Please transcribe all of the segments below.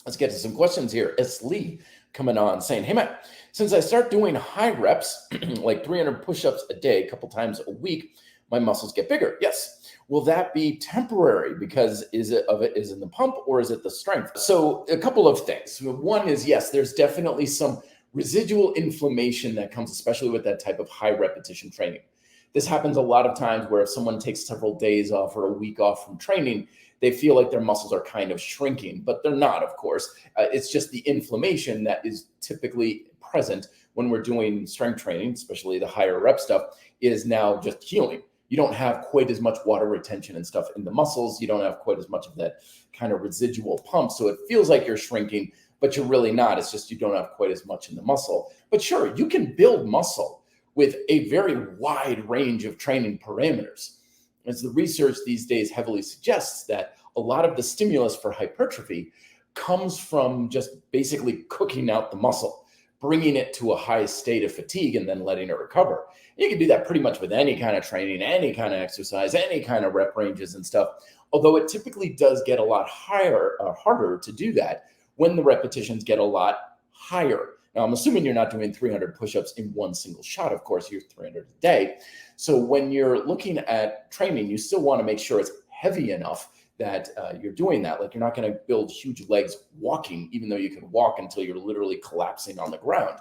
Let's get to some questions here. It's Lee coming on saying, hey, Matt, since I start doing high reps, like 300 push-ups a day, a couple times a week, my muscles get bigger. Yes. Will that be temporary because is it in the pump or is it the strength? So a couple of things. One is, yes, there's definitely some residual inflammation that comes, especially with that type of high repetition training. This happens a lot of times where if someone takes several days off or a week off from training, they feel like their muscles are kind of shrinking, but they're not, of course. It's just the inflammation that is typically present when we're doing strength training, especially the higher rep stuff, is now just healing. You don't have quite as much water retention and stuff in the muscles. You don't have quite as much of that kind of residual pump. So it feels like you're shrinking, but you're really not. It's just you don't have quite as much in the muscle. But sure, you can build muscle with a very wide range of training parameters. As the research these days heavily suggests that a lot of the stimulus for hypertrophy comes from just basically cooking out the muscle, bringing it to a high state of fatigue and then letting it recover. You can do that pretty much with any kind of training, any kind of exercise, any kind of rep ranges and stuff, although it typically does get a lot harder to do that when the repetitions get a lot higher. Now, I'm assuming you're not doing 300 push-ups in one single shot. Of course, you're 300 a day. So when you're looking at training, you still want to make sure it's heavy enough that you're doing that. Like you're not going to build huge legs walking, even though you can walk until you're literally collapsing on the ground.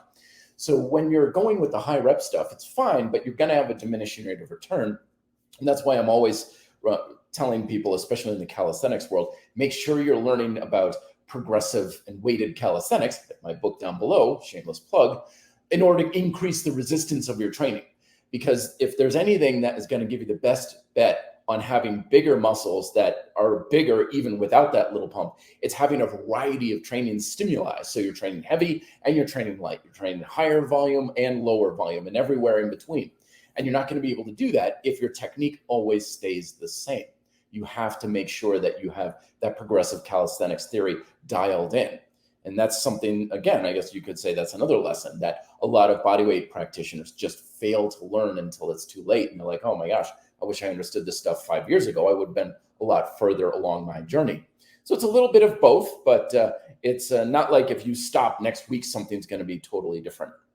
So when you're going with the high rep stuff, it's fine, but you're going to have a diminishing rate of return. And that's why I'm always telling people, especially in the calisthenics world, make sure you're learning about progressive and weighted calisthenics, my book down below, shameless plug, in order to increase the resistance of your training. Because if there's anything that is going to give you the best bet on having bigger muscles that are bigger even without that little pump, it's having a variety of training stimuli. So you're training heavy and you're training light. You're training higher volume and lower volume and everywhere in between. And you're not going to be able to do that if your technique always stays the same. You have to make sure that you have that progressive calisthenics theory dialed in. And that's something, again, I guess you could say that's another lesson that a lot of bodyweight practitioners just fail to learn until it's too late. And they're like, oh my gosh, I wish I understood this stuff 5 years ago. I would have been a lot further along my journey. So it's a little bit of both, but it's not like if you stop next week, something's going to be totally different.